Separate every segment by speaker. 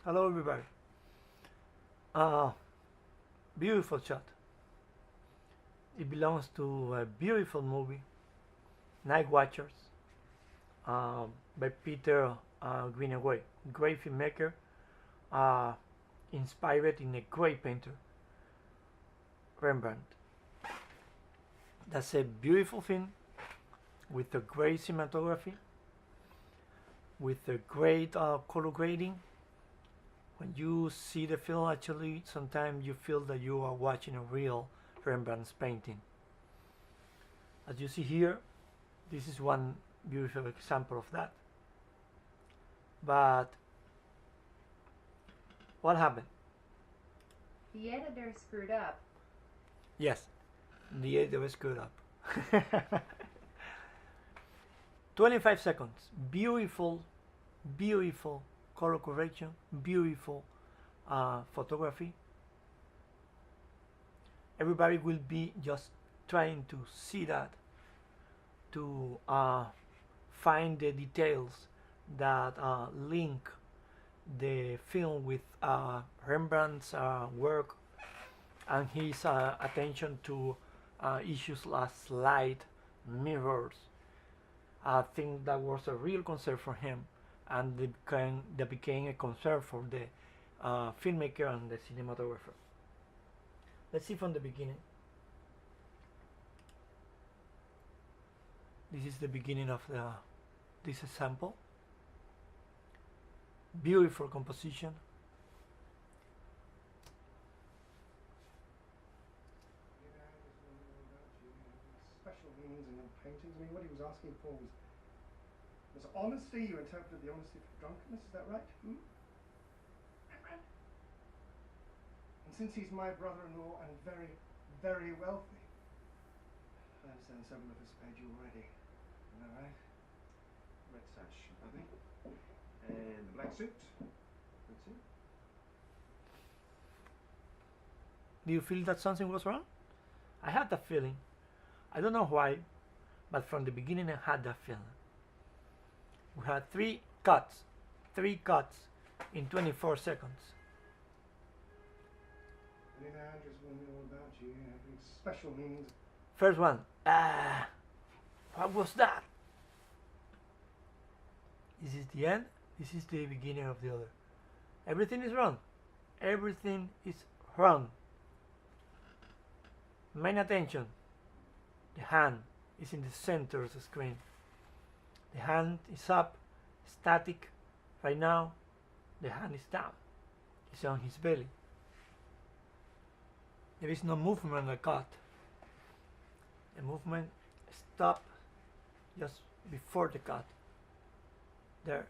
Speaker 1: Hello, everybody. Uh, Beautiful shot. It belongs to a beautiful movie, Night Watchers, by Peter Greenaway. Great filmmaker, uh, inspired in a great painter, Rembrandt. That's a beautiful film with a great cinematography, with a great color grading. When you see the film, actually, sometimes you feel that you are watching a real Rembrandt's painting. As you see here, this is one beautiful example of that. But what happened?
Speaker 2: The editor screwed up.
Speaker 1: Yes, the editor screwed up. 25 seconds. Beautiful, beautiful color correction, beautiful photography. Everybody will be just trying to see that, to find the details that link the film with Rembrandt's work and his attention to issues like light, mirrors. I think that was a real concern for him, and that became a concern for the filmmaker and the cinematographer. Let's see from the beginning. This is the beginning of this sample. Beautiful composition.
Speaker 3: Special meanings in your paintings. I mean, what he was asking for was honesty. You interpreted the honesty for drunkenness. Is that right? Rembrandt. And since he's my brother-in-law and very, very wealthy, I understand several of us paid you already. Is that right?
Speaker 4: Red sash, I think. And the black suit. That's it.
Speaker 1: Do you feel that something was wrong? I had that feeling. I don't know why, but from the beginning I had that feeling. We had three cuts in 24 seconds.
Speaker 3: And then Andrews will know about you having special meanings.
Speaker 1: First one, what was that? This is the end, this is the beginning of the other. Everything is wrong. Everything is wrong. Main attention. The hand is in the center of the screen. The hand is up, static. Right now, the hand is down. It's on his belly. There is no movement on the cut. The movement stops just before the cut. There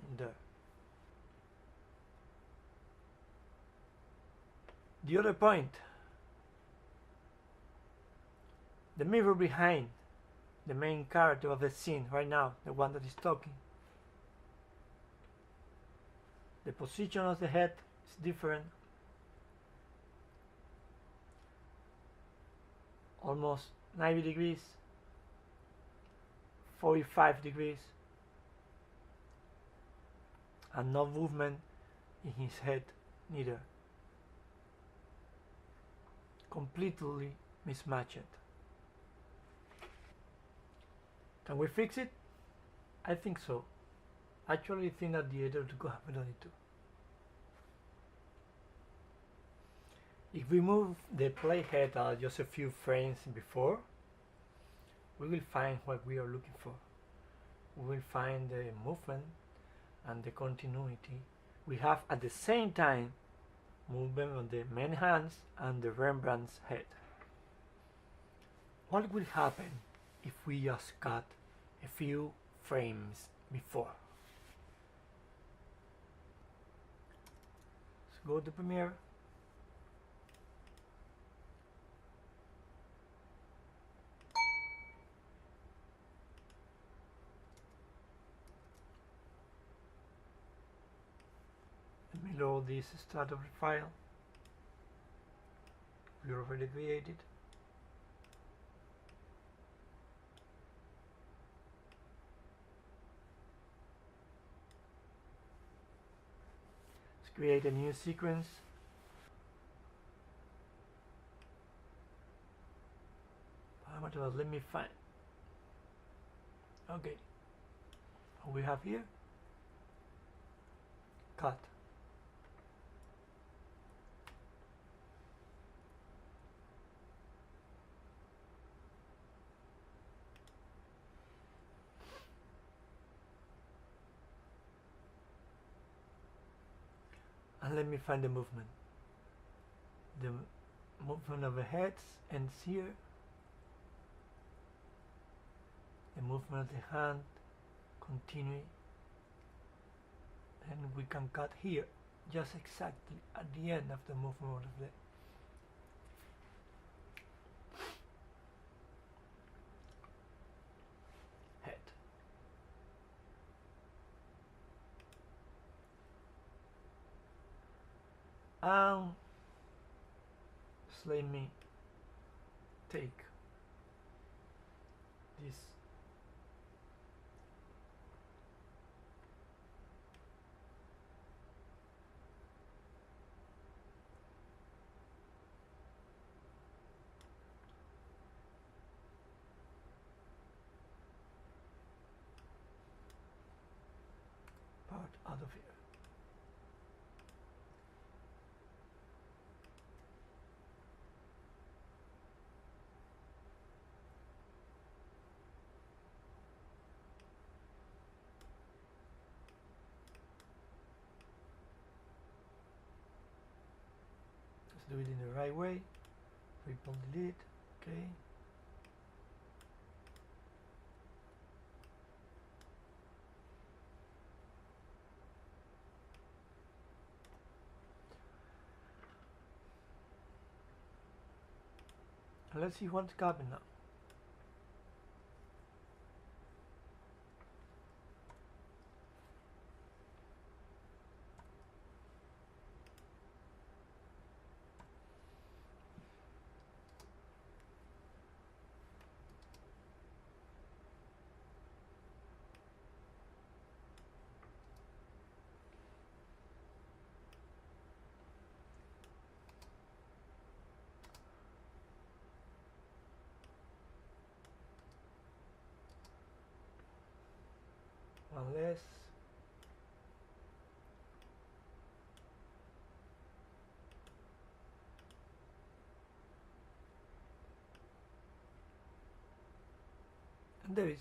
Speaker 1: and there. The other point, the mirror behind the main character of the scene right now, the one that is talking. The position of the head is different. Almost 90 degrees, 45 degrees, and no movement in his head neither. Completely mismatched. Can we fix it? I think so. Actually, I think that the editor could have done it too. If we move the playhead just a few frames before, we will find what we are looking for. We will find the movement and the continuity. We have at the same time movement on the main hands and the Rembrandt's head. What will happen if we just cut a few frames before? Let's go to Premiere. Let me load this starter file we already created. Let's create a new sequence. Parameters, let me find. Okay. What we have here? Cut. And let me find the movement. The movement of the heads ends here. The movement of the hand continue, and we can cut here just exactly at the end of the movement of the head. Just let me take this part out of here. Let's do it in the right way. Triple delete. Okay. And let's see what's happening now. One less. And there is.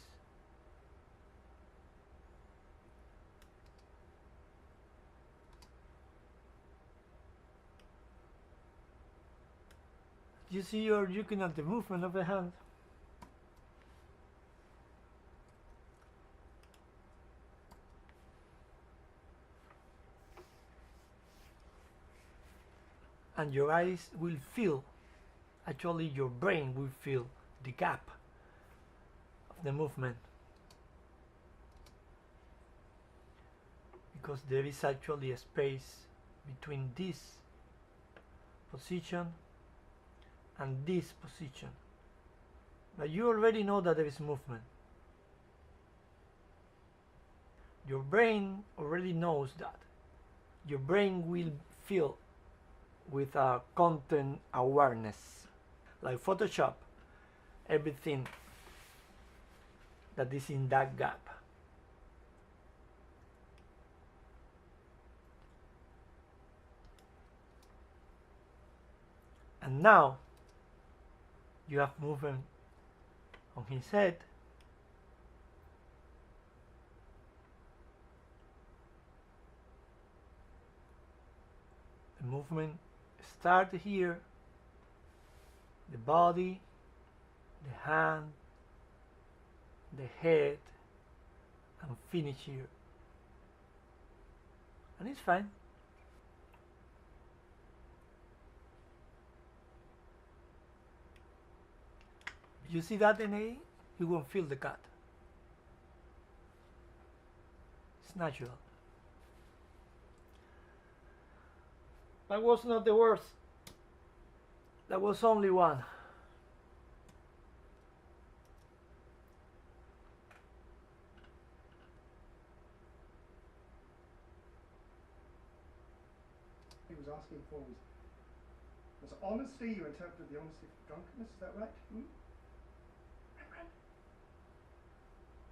Speaker 1: You see, you're looking at the movement of the hand. And your eyes will feel, actually your brain will feel the gap of the movement, because there is actually a space between this position and this position, but you already know that there is movement. Your brain already knows that. Your brain will feel with a content awareness, like Photoshop, everything that is in that gap. And now you have movement on his head. The movement start here, the body, the hand, the head, and finish here. And it's fine. You see that in A? You won't feel the cut. It's natural. That was not the worst. That was only one.
Speaker 3: asking for was honesty. You interpreted the honesty for drunkenness, is that right? Rembrandt?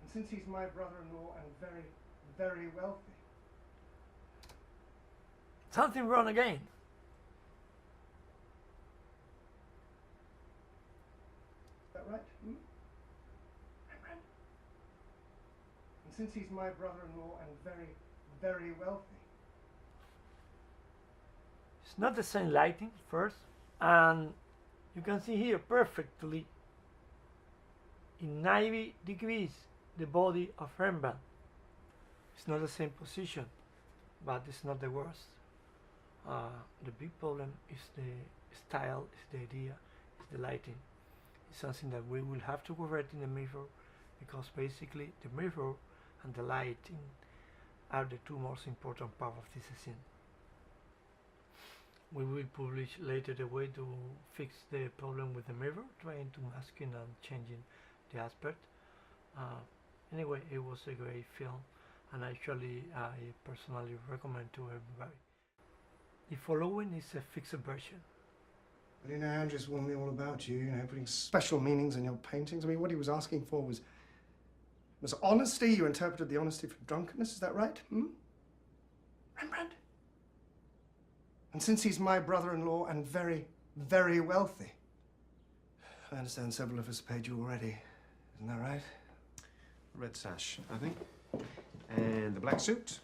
Speaker 3: And since he's my brother-in-law and very, very wealthy.
Speaker 1: Something wrong again.
Speaker 3: Is that right? Rembrandt? And since he's my brother-in-law and very, very wealthy.
Speaker 1: It's not the same lighting first, and you can see here perfectly in 90 degrees the body of Rembrandt. It's not the same position, but it's not the worst. The big problem is the style, is the idea, is the lighting. It's something that we will have to correct in the mirror, because basically the mirror and the lighting are the two most important parts of this scene. We will publish later the way to fix the problem with the mirror, trying to masking and changing the aspect. Anyway, it was a great film, and actually I personally recommend to everybody. The following is a fixed version.
Speaker 3: But Andrew's warned me all about you, putting special meanings in your paintings. I mean, what he was asking for was honesty. You interpreted the honesty for drunkenness, is that right? Rembrandt? And since he's my brother-in-law and very, very wealthy. I understand several of us paid you already. Isn't that right?
Speaker 4: Red sash, I think. And the black suit.